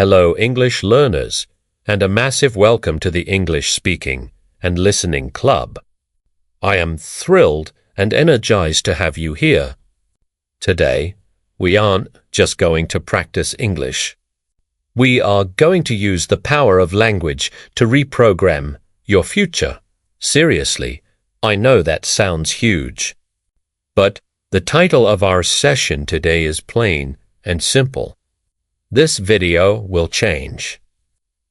Hello, English learners, and a massive welcome to the English Speaking and Listening Club. I am thrilled and energized to have you here. Today, we aren't just going to practice English. We are going to use the power of language to reprogram your future. Seriously, I know that sounds huge. But the title of our session today is plain and simple. This video will change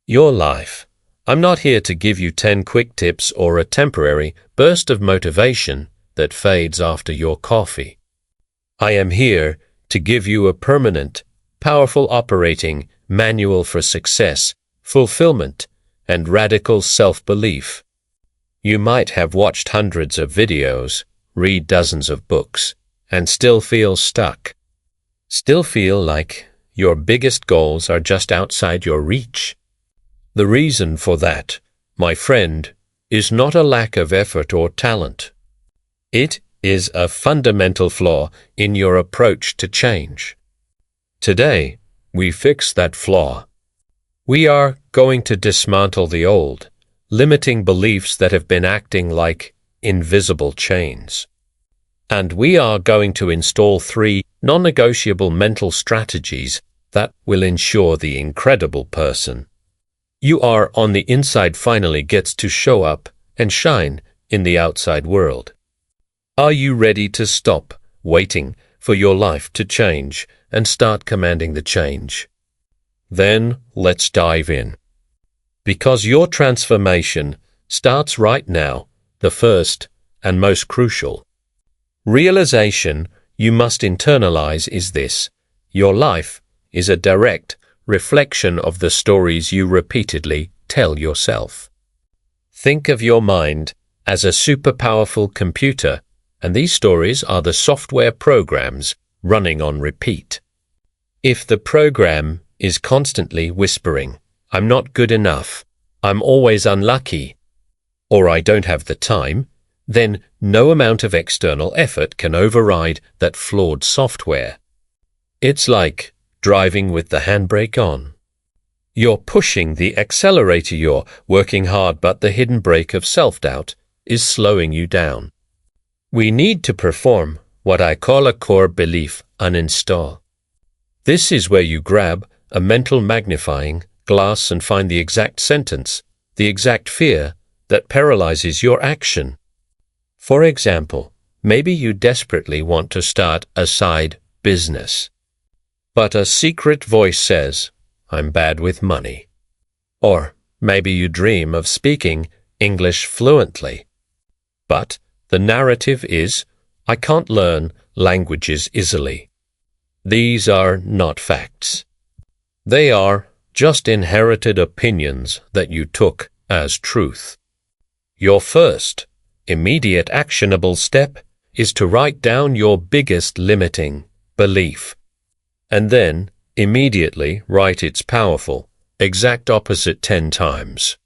your life. I'm not here to give you 10 quick tips or a temporary burst of motivation that fades after your coffee. I am here to give you a permanent, powerful operating manual for success, fulfillment, and radical self-belief. You might have watched hundreds of videos, read dozens of books, and still feel stuck. Still feel like your biggest goals are just outside your reach. The reason for that, my friend, is not a lack of effort or talent. It is a fundamental flaw in your approach to change. Today, we fix that flaw. We are going to dismantle the old, limiting beliefs that have been acting like invisible chains. And we are going to install 3 non-negotiable mental strategies that will ensure the incredible person you are on the inside finally gets to show up and shine in the outside world. Are you ready to stop waiting for your life to change and start commanding the change? Then let's dive in. Because your transformation starts right now, the first and most crucial realization you must internalize is this: your life is a direct reflection of the stories you repeatedly tell yourself. Think of your mind as a super powerful computer, and these stories are the software programs running on repeat. If the program is constantly whispering, "I'm not good enough," "I'm always unlucky," or "I don't have the time," then no amount of external effort can override that flawed software. It's like driving with the handbrake on. You're pushing the accelerator, you're working hard, but the hidden brake of self-doubt is slowing you down. We need to perform what I call a core belief uninstall. This is where you grab a mental magnifying glass and find the exact sentence, the exact fear that paralyzes your action. For example, maybe you desperately want to start a side business, but a secret voice says, "I'm bad with money." Or maybe you dream of speaking English fluently, but the narrative is, "I can't learn languages easily." These are not facts. They are just inherited opinions that you took as truth. Your first, immediate actionable step is to write down your biggest limiting belief, and then immediately write its powerful, exact opposite 10 times.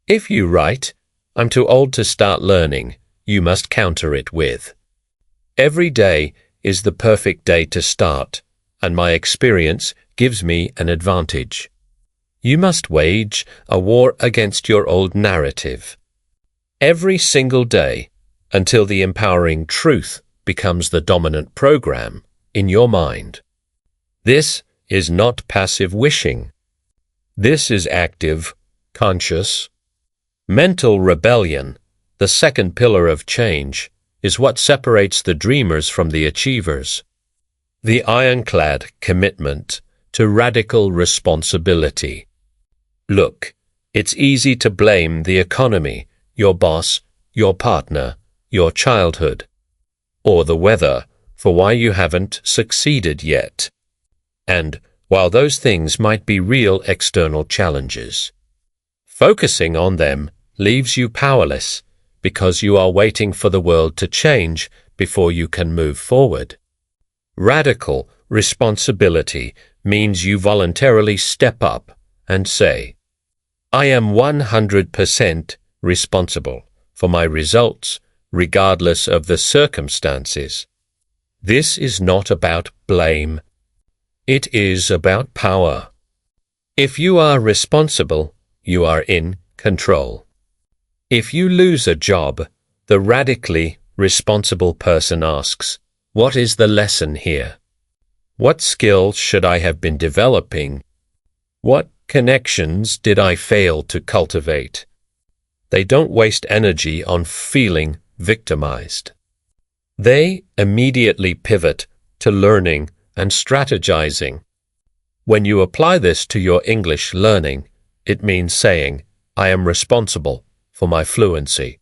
If you write, "I'm too old to start learning," you must counter it with, "Every day is the perfect day to start, and my experience gives me an advantage." You must wage a war against your old narrative every single day until the empowering truth becomes the dominant program in your mind. This is not passive wishing. This is active, conscious. Mental rebellion, the second pillar of change, is what separates the dreamers from the achievers. The ironclad commitment to radical responsibility. Look, it's easy to blame the economy, your boss, your partner, your childhood, or the weather for why you haven't succeeded yet. And while those things might be real external challenges, focusing on them leaves you powerless because you are waiting for the world to change before you can move forward. Radical responsibility means you voluntarily step up and say, "I am 100% responsible for my results regardless of the circumstances." This is not about blame. It is about power. If you are responsible, you are in control. If you lose a job, the radically responsible person asks, "What is the lesson here? What skills should I have been developing? What connections did I fail to cultivate?" They don't waste energy on feeling victimized. They immediately pivot to learning and strategizing. When you apply this to your English learning, it means saying, "I am responsible for my fluency,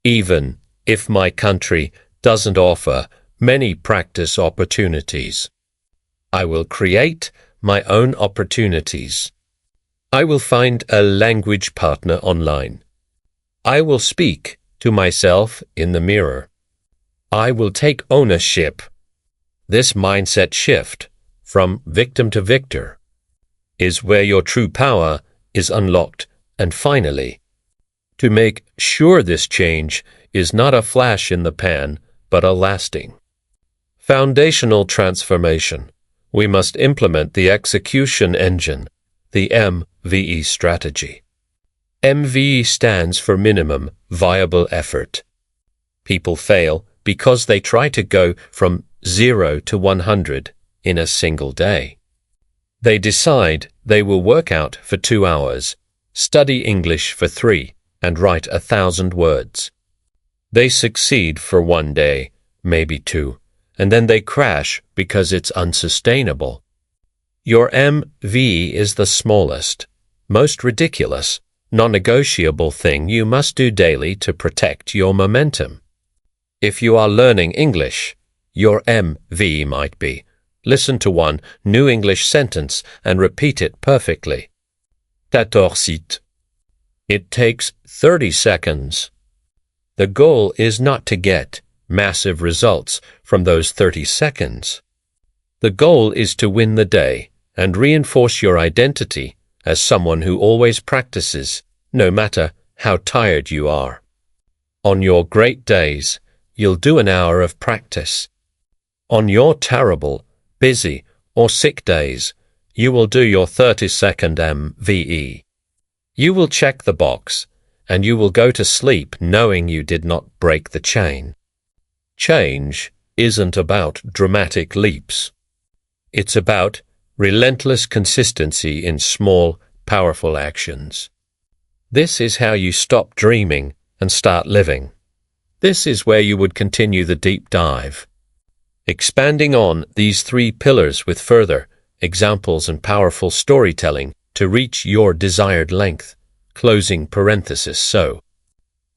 even if my country doesn't offer many practice opportunities. I will create my own opportunities. I will find a language partner online. I will speak to myself in the mirror. I will take ownership." This mindset shift from victim to victor is where your true power is unlocked. And finally, to make sure this change is not a flash in the pan, but a lasting, foundational transformation, we must implement the execution engine, the MVE strategy. MVE stands for minimum viable effort. People fail because they try to go from 0 to 100 in a single day. They decide they will work out for 2 hours, study English for 3, and write 1,000 words. They succeed for 1 day, maybe 2, and then they crash because it's unsustainable. Your MV is the smallest, most ridiculous, non-negotiable thing you must do daily to protect your momentum. If you are learning English, your MV might be, listen to one new English sentence and repeat it perfectly. 14. It takes 30 seconds. The goal is not to get massive results from those 30 seconds. The goal is to win the day and reinforce your identity as someone who always practices, no matter how tired you are. On your great days, you'll do an hour of practice. On your terrible, busy, or sick days, you will do your 30-second MVE. You will check the box, and you will go to sleep knowing you did not break the chain. Change isn't about dramatic leaps. It's about relentless consistency in small, powerful actions. This is how you stop dreaming and start living. This is where you would continue the deep dive, expanding on these 3 pillars with further examples and powerful storytelling to reach your desired length. Closing parenthesis. So,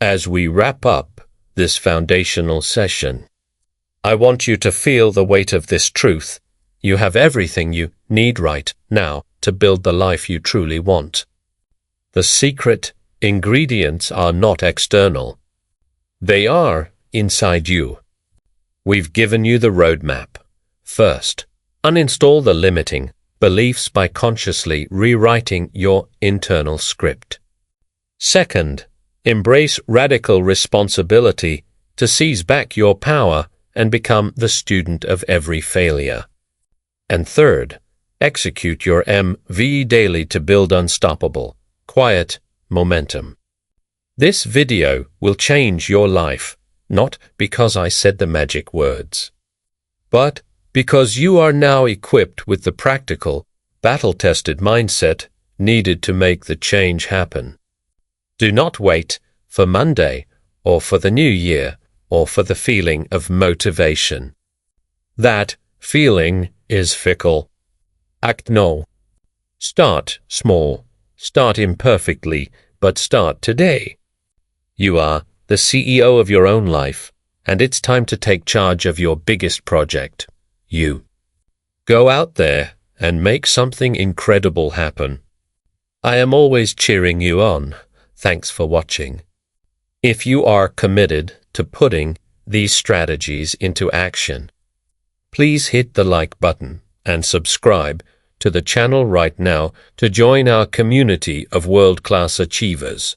as we wrap up this foundational session, I want you to feel the weight of this truth. You have everything you need right now to build the life you truly want. The secret ingredients are not external. They are inside you. We've given you the roadmap. First, uninstall the limiting beliefs by consciously rewriting your internal script. Second, embrace radical responsibility to seize back your power and become the student of every failure. And third, execute your MV daily to build unstoppable, quiet momentum. This video will change your life, not because I said the magic words, but because you are now equipped with the practical, battle-tested mindset needed to make the change happen. Do not wait for Monday or for the new year or for the feeling of motivation. That feeling is fickle. Act now. Start small. Start imperfectly, but start today. You are the CEO of your own life, and it's time to take charge of your biggest project, you. Go out there and make something incredible happen. I am always cheering you on. Thanks for watching. If you are committed to putting these strategies into action, please hit the like button and subscribe to the channel right now to join our community of world-class achievers.